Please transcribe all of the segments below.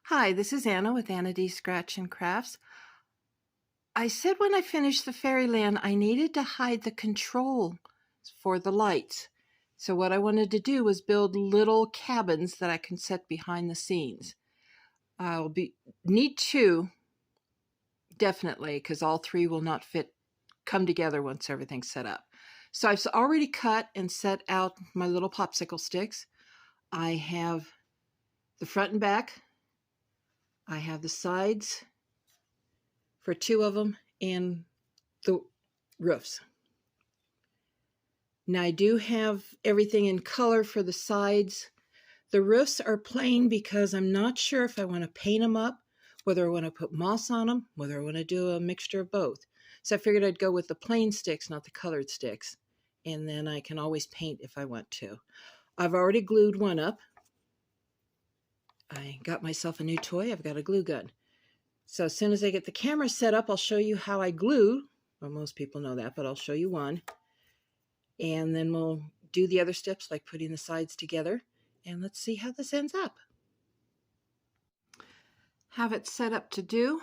Hi, this is Anna with Anna D. Scratch and Crafts. I said when I finished the Fairyland, I needed to hide the control for the lights. So what I wanted to do was build little cabins that I can set behind the scenes. Need two, definitely, because all three will not come together once everything's set up. So I've already cut and set out my little popsicle sticks. I have the front and back. I have the sides for two of them and the roofs. Now I do have everything in color for the sides. The roofs are plain because I'm not sure if I want to paint them up, whether I want to put moss on them, whether I want to do a mixture of both. So I figured I'd go with the plain sticks, not the colored sticks. And then I can always paint if I want to. I've already glued one up. I got myself a new toy. I've got a glue gun. So as soon as I get the camera set up, I'll show you how I glue. Well, most people know that, but I'll show you one. And then we'll do the other steps like putting the sides together. And let's see how this ends up. Have it set up to do.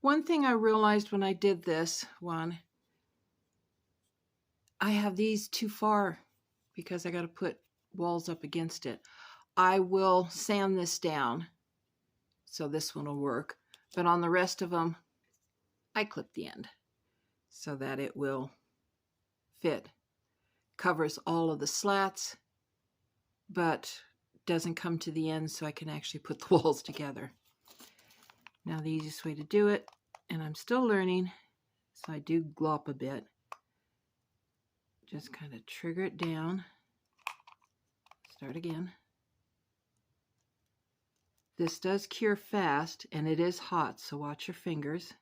One thing I realized when I did this one, I have these too far because I got to put walls up against it. I will sand this down so this one will work. But on the rest of them, I clip the end so that it will fit. Covers all of the slats, but doesn't come to the end so I can actually put the walls together. Now the easiest way to do it, and I'm still learning, so I do glop a bit. Just kind of trigger it down. Start again. This does cure fast, and it is hot, so watch your fingers.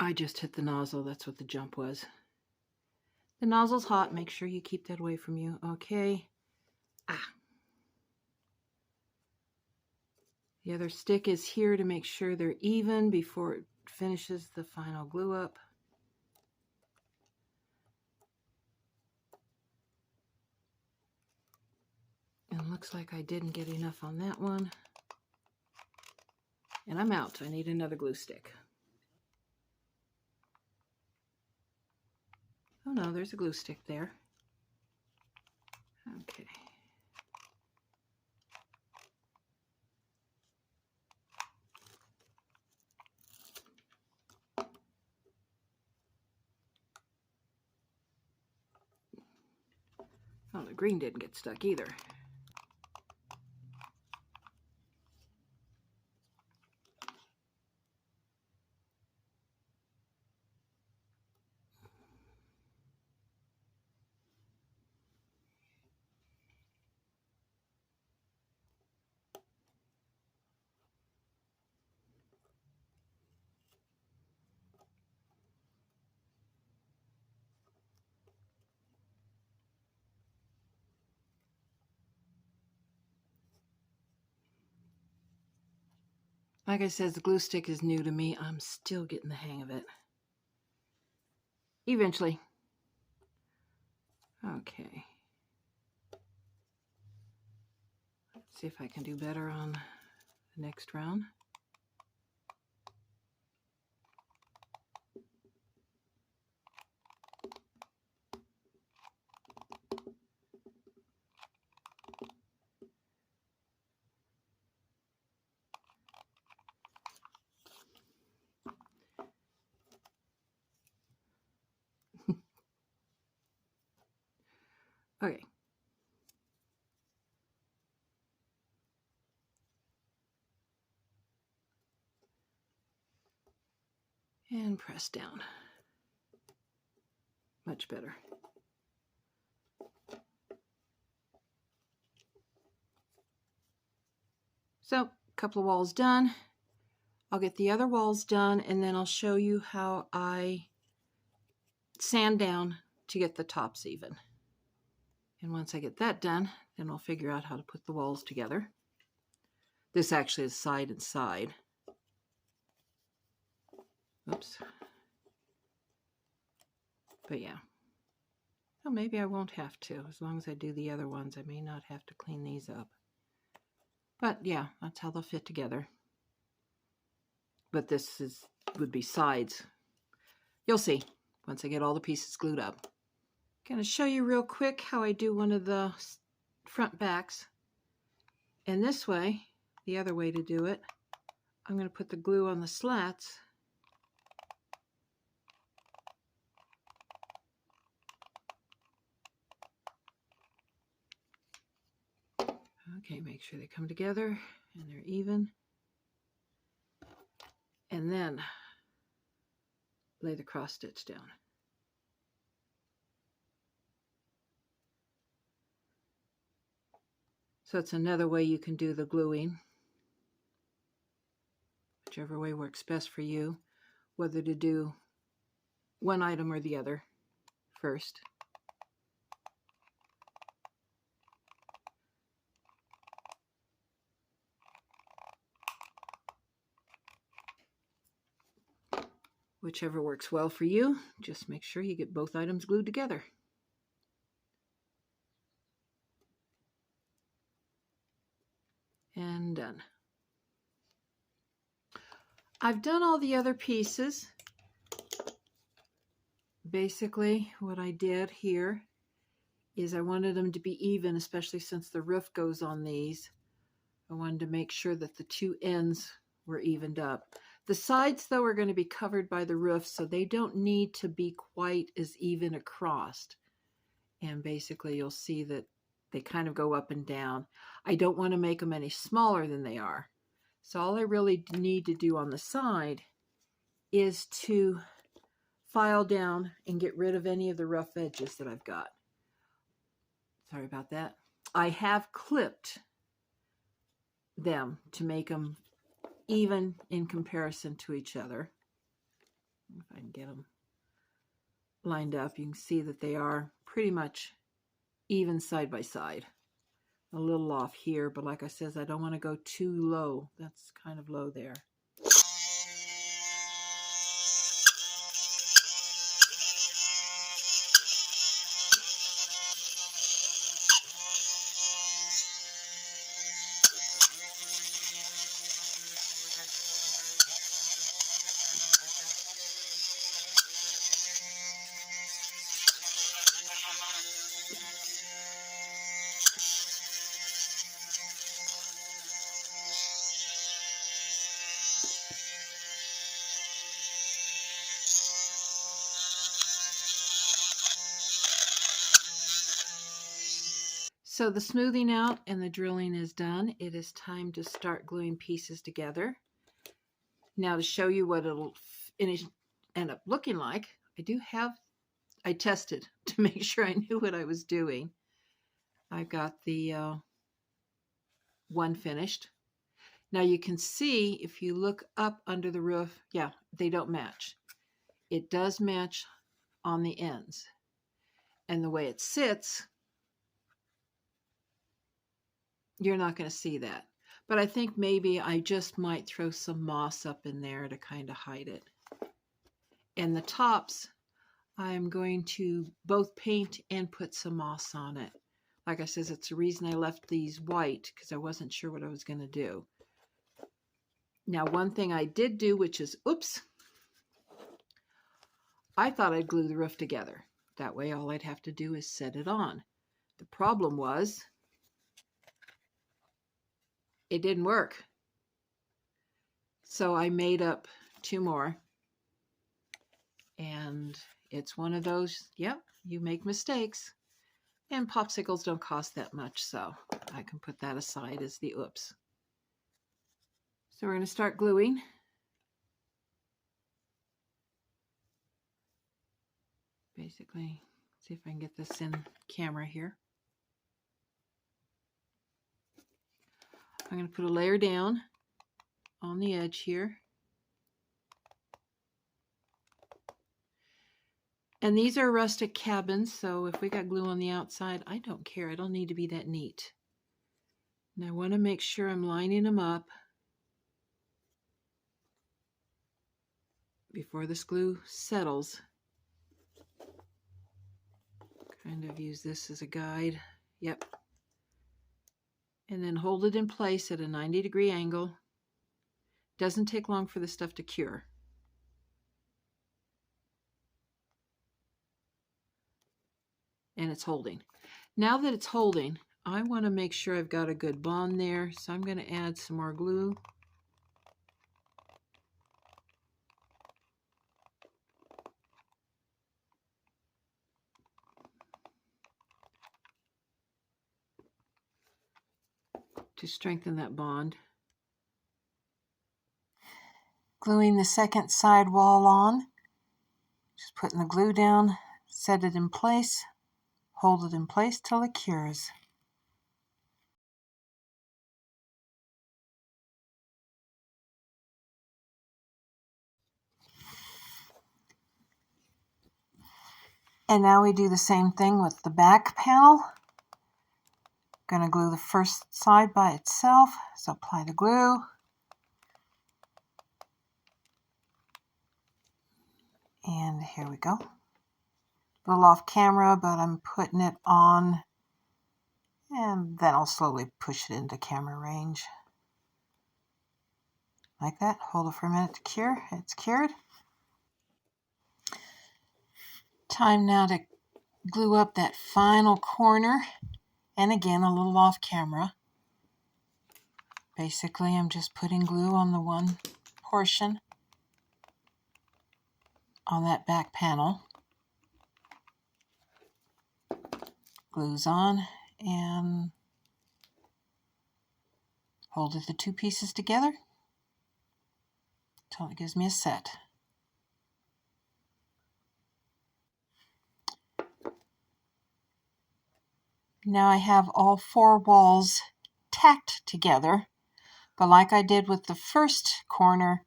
I just hit the nozzle. That's what the jump was. The nozzle's hot. Make sure you keep that away from you. Okay. The other stick is here to make sure they're even before it finishes the final glue up. And looks like I didn't get enough on that one. And I'm out. I need another glue stick. Oh no, there's a glue stick there. Okay. Oh, the green didn't get stuck either. Like I said, the glue stick is new to me. I'm still getting the hang of it. Eventually. Okay. Let's see if I can do better on the next round. Okay. And press down. Much better. So, a couple of walls done. I'll get the other walls done, and then I'll show you how I sand down to get the tops even. And once I get that done, then I'll figure out how to put the walls together. This actually is side and side. Oops. But yeah. Well, maybe I won't have to. As long as I do the other ones, I may not have to clean these up. But yeah, that's how they'll fit together. But this would be sides. You'll see once I get all the pieces glued up. I'm going to show you real quick how I do one of the front backs. And this way, the other way to do it, I'm going to put the glue on the slats. Okay, make sure they come together and they're even. And then lay the cross stitch down. So it's another way you can do the gluing, whichever way works best for you, whether to do one item or the other first. Whichever works well for you, just make sure you get both items glued together. And done. I've done all the other pieces. Basically, what I did here is I wanted them to be even, especially since the roof goes on these. I wanted to make sure that the two ends were evened up. The sides, though, are going to be covered by the roof, so they don't need to be quite as even across. And basically, you'll see that they kind of go up and down. I don't want to make them any smaller than they are. So all I really need to do on the side is to file down and get rid of any of the rough edges that I've got. Sorry about that. I have clipped them to make them even in comparison to each other. If I can get them lined up, you can see that they are pretty much even side by side. A little off here, but like I said, I don't want to go too low. That's kind of low there. So the smoothing out and the drilling is done. It is time to start gluing pieces together. Now to show you what it'll end up looking like, I tested to make sure I knew what I was doing. I've got the one finished. Now you can see if you look up under the roof, yeah, they don't match. It does match on the ends. And the way it sits, you're not going to see that. But I think maybe I just might throw some moss up in there to kind of hide it. And the tops, I'm going to both paint and put some moss on it. Like I said, it's the reason I left these white, because I wasn't sure what I was going to do. Now, one thing I did do, which is, oops, I thought I'd glue the roof together. That way, all I'd have to do is set it on. The problem was, it didn't work. So I made up two more. And it's one of those, yep, you make mistakes. And popsicles don't cost that much, so I can put that aside as the oops. So we're going to start gluing. Basically, see if I can get this in camera here. I'm going to put a layer down on the edge here. And these are rustic cabins, so if we got glue on the outside, I don't care. I don't need to be that neat. And I want to make sure I'm lining them up before this glue settles. Kind of use this as a guide. Yep. And then hold it in place at a 90-degree angle. Doesn't take long for the stuff to cure. And it's holding. Now that it's holding, I want to make sure I've got a good bond there, so I'm going to add some more glue. To strengthen that bond. Gluing the second side wall on. Just putting the glue down, set it in place, hold it in place till it cures. And now we do the same thing with the back panel. Going to glue the first side by itself, so apply the glue. And here we go. A little off camera, but I'm putting it on, and then I'll slowly push it into camera range. Like that. Hold it for a minute to cure. It's cured. Time now to glue up that final corner, and again a little off camera. Basically, I'm just putting glue on the one portion on that back panel. Glue's on, and hold the two pieces together until it gives me a set. Now I have all four walls tacked together, but like I did with the first corner,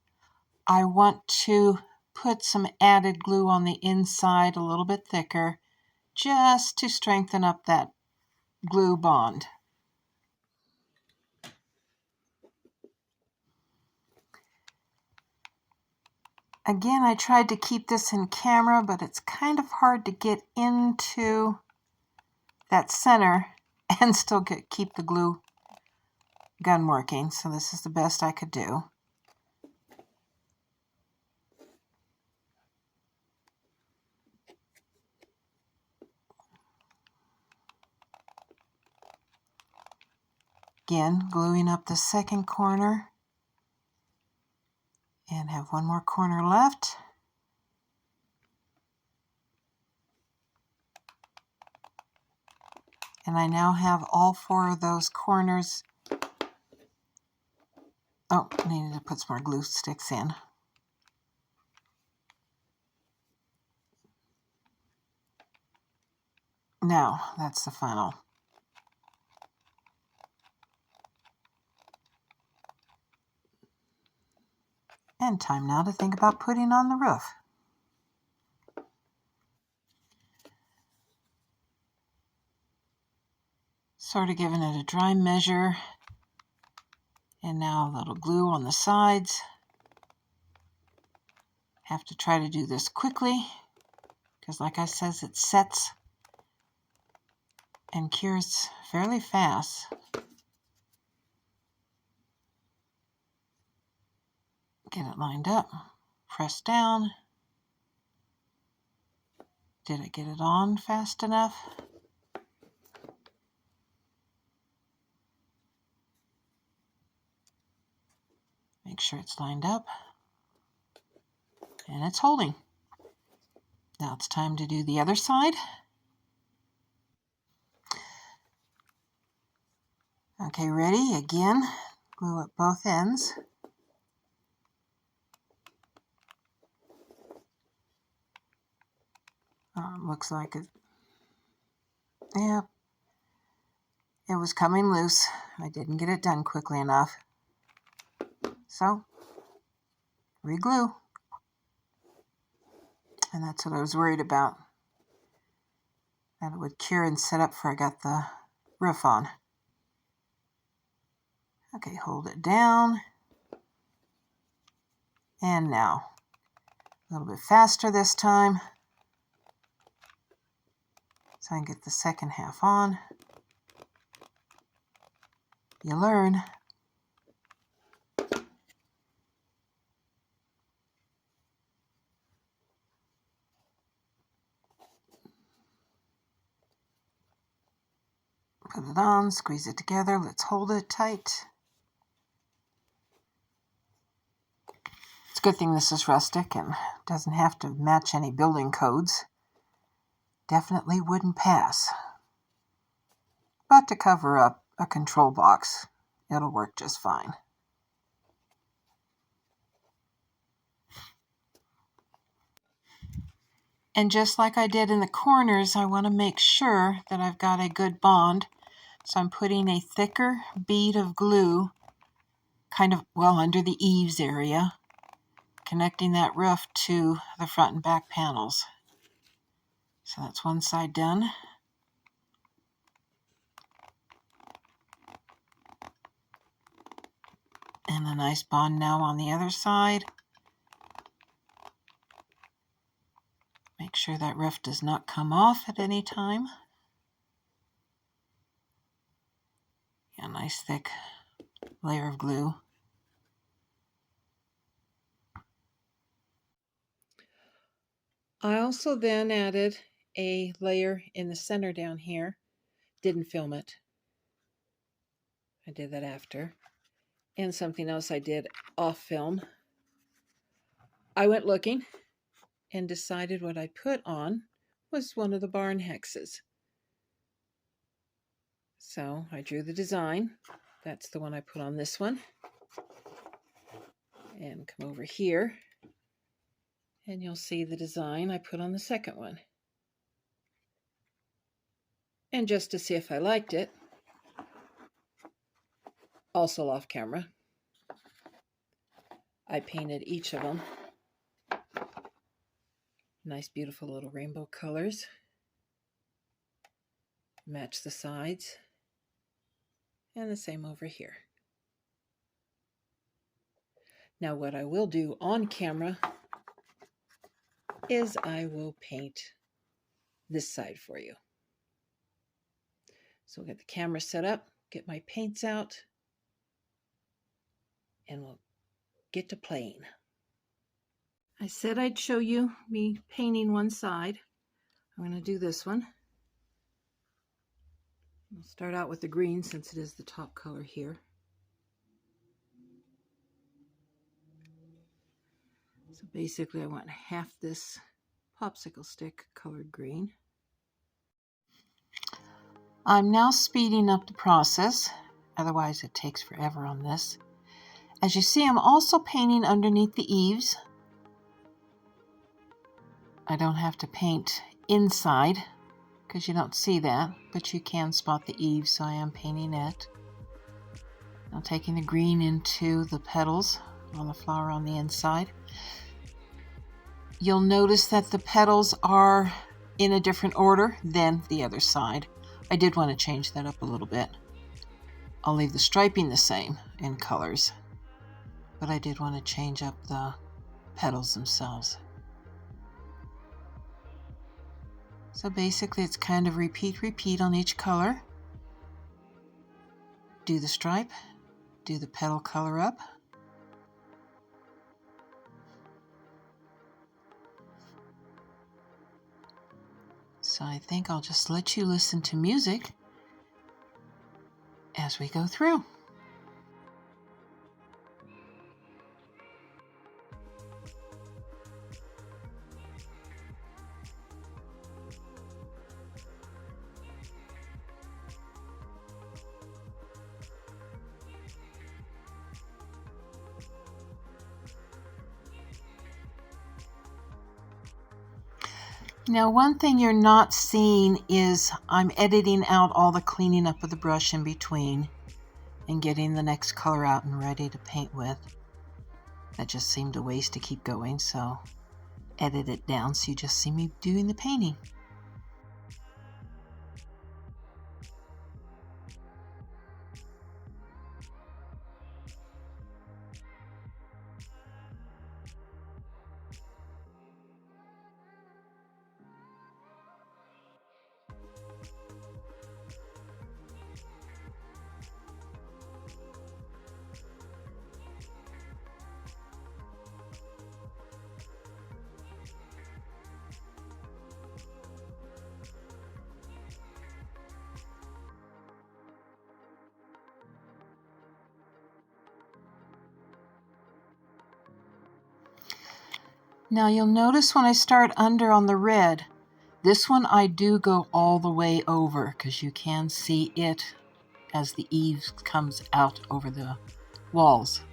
I want to put some added glue on the inside a little bit thicker, just to strengthen up that glue bond. Again, I tried to keep this in camera, but it's kind of hard to get into that center and still keep the glue gun working, so this is the best I could do. Again, gluing up the second corner, and have one more corner left. And I now have all four of those corners. Oh, I needed to put some more glue sticks in. Now, that's the final. And time now to think about putting on the roof. Sort of giving it a dry measure. And now a little glue on the sides. Have to try to do this quickly, because like I says, it sets and cures fairly fast. Get it lined up, press down. Did I get it on fast enough? Make sure it's lined up. And it's holding. Now it's time to do the other side. Okay, ready? Again, glue at both ends. Looks like it. Yeah, it was coming loose. I didn't get it done quickly enough. So, re-glue. And that's what I was worried about. That it would cure and set up before I got the roof on. Okay, hold it down. And now, A little bit faster this time, so I can get the second half on. You learn. Put it on, squeeze it together. Let's hold it tight. It's a good thing this is rustic and doesn't have to match any building codes. Definitely wouldn't pass. But to cover up a control box, it'll work just fine. And just like I did in the corners, I want to make sure that I've got a good bond. So I'm putting a thicker bead of glue kind of, well, under the eaves area, connecting that roof to the front and back panels. So that's one side done. And a nice bond now on the other side. Make sure that roof does not come off at any time. A nice thick layer of glue. I also then added a layer in the center down here. Didn't film it. I did that after. And something else I did off film. I went looking and decided what I put on was one of the barn hexes. So I drew the design. That's the one I put on this one. And come over here and you'll see the design I put on the second one. And just to see if I liked it, also off camera, I painted each of them. Nice, beautiful little rainbow colors. Match the sides. And the same over here. Now what I will do on camera is I will paint this side for you. So we'll get the camera set up, get my paints out, and we'll get to playing. I said I'd show you me painting one side. I'm going to do this one. I'll start out with the green since it is the top color here. So basically I want half this popsicle stick colored green. I'm now speeding up the process, otherwise it takes forever on this. As you see, I'm also painting underneath the eaves. I don't have to paint inside because you don't see that, but you can spot the eaves, so I am painting it. Now taking the green into the petals on the flower on the inside. You'll notice that the petals are in a different order than the other side. I did want to change that up a little bit. I'll leave the striping the same in colors, but I did want to change up the petals themselves. So basically it's kind of repeat on each color. Do the stripe, do the petal color up. So I think I'll just let you listen to music as we go through. Now, one thing you're not seeing is I'm editing out all the cleaning up of the brush in between and getting the next color out and ready to paint with. That just seemed a waste to keep going, so edit it down so you just see me doing the painting. Now you'll notice when I start under on the red, this one I do go all the way over because you can see it as the eaves comes out over the walls.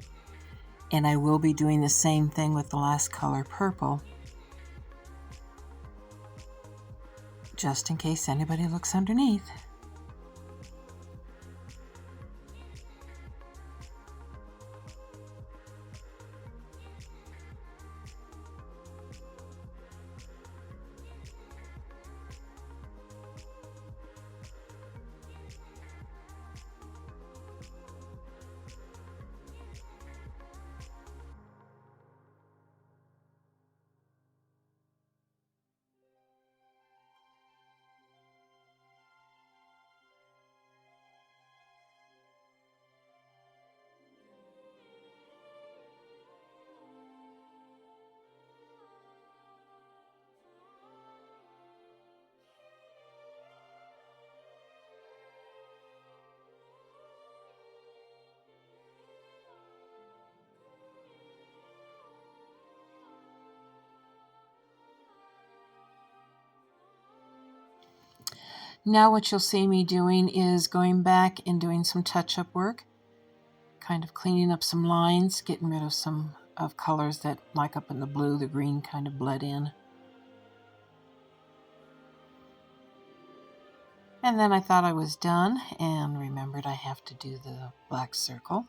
And I will be doing the same thing with the last color, purple, just in case anybody looks underneath. Now what you'll see me doing is going back and doing some touch-up work, kind of cleaning up some lines, getting rid of some of colors that, like up in the blue, the green kind of bled in. And then I thought I was done and remembered I have to do the black circle.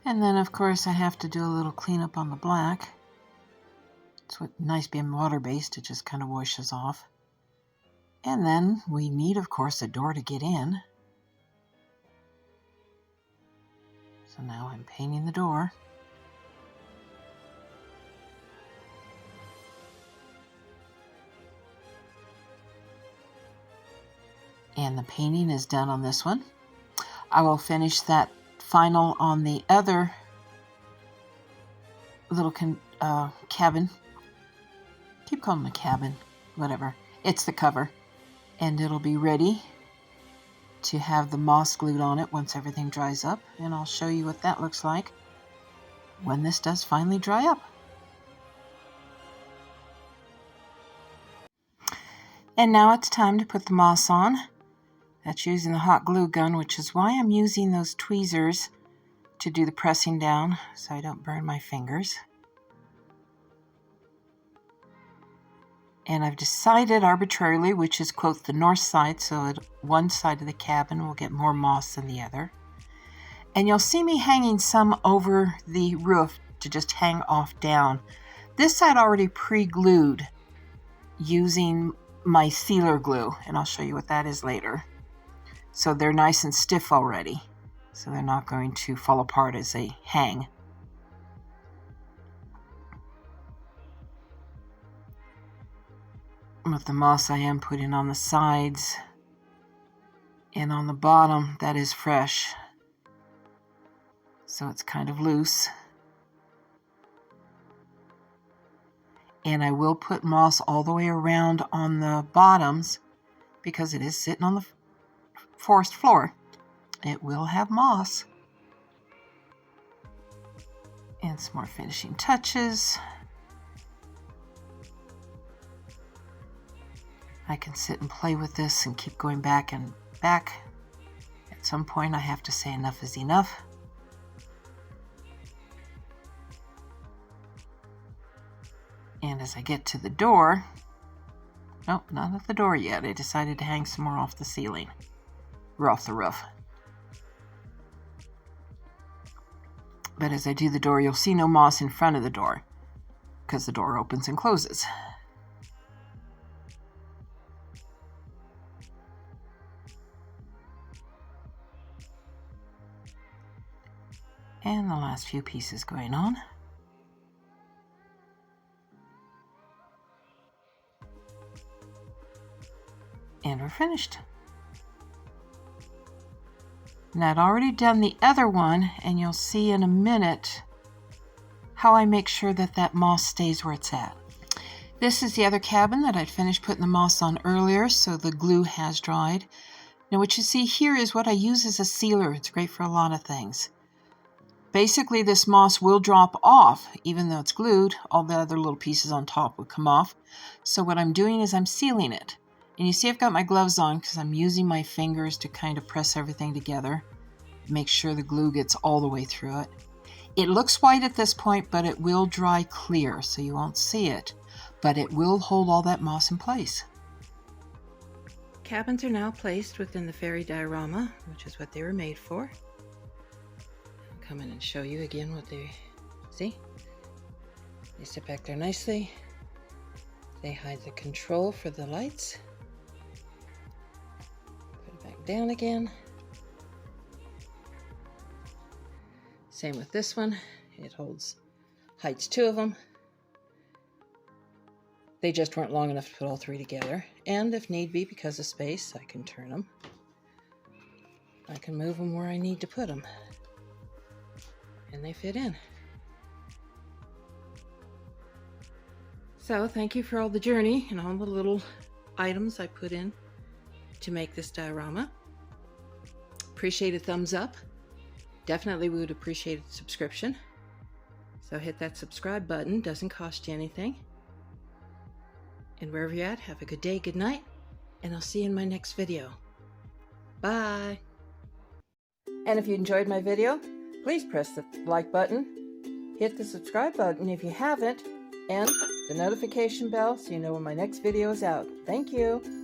And then, of course, I have to do a little cleanup on the black. It's what nice being water-based, it just kind of washes off. And then we need, of course, a door to get in. So now I'm painting the door. And the painting is done on this one. I will finish that final on the other little cabin. Keep calling it a cabin, whatever. It's the cover. And it'll be ready to have the moss glued on it once everything dries up. And I'll show you what that looks like when this does finally dry up. And now it's time to put the moss on. That's using the hot glue gun, which is why I'm using those tweezers to do the pressing down so I don't burn my fingers. And I've decided arbitrarily which is, quote, the north side, so one side of the cabin will get more moss than the other. And you'll see me hanging some over the roof to just hang off down. This I'd already pre-glued using my sealer glue, and I'll show you what that is later. So they're nice and stiff already, so they're not going to fall apart as they hang. With the moss I am putting on the sides and on the bottom, that is fresh, so it's kind of loose. And I will put moss all the way around on the bottoms because it is sitting on the forest floor. It will have moss. And some more finishing touches. I can sit and play with this and keep going back and back. At some point I have to say enough is enough. And as I get to the door, nope, not at the door yet. I decided to hang some more off the ceiling, or off the roof. But as I do the door, you'll see no moss in front of the door because the door opens and closes. And the last few pieces going on. And we're finished. And I'd already done the other one, and you'll see in a minute how I make sure that that moss stays where it's at. This is the other cabin that I'd finished putting the moss on earlier, so the glue has dried. Now what you see here is what I use as a sealer. It's great for a lot of things. Basically this moss will drop off, even though it's glued. All the other little pieces on top would come off. So what I'm doing is I'm sealing it. And you see I've got my gloves on because I'm using my fingers to kind of press everything together. Make sure the glue gets all the way through it. It looks white at this point, but it will dry clear, so you won't see it. But it will hold all that moss in place. Cabins are now placed within the fairy diorama, which is what they were made for. I'll come in and show you again what they see. They sit back there nicely. They hide the control for the lights. Put it back down again. Same with this one. It hides two of them. They just weren't long enough to put all three together. And if need be, because of space, I can turn them. I can move them where I need to put them. And they fit in. So thank you for all the journey and all the little items I put in to make this diorama. Appreciate a thumbs up. Definitely would appreciate a subscription. So hit that subscribe button. Doesn't cost you anything. And wherever you're at, have a good day, good night, and I'll see you in my next video. Bye! And if you enjoyed my video, please press the like button, hit the subscribe button if you haven't, and the notification bell so you know when my next video is out. Thank you!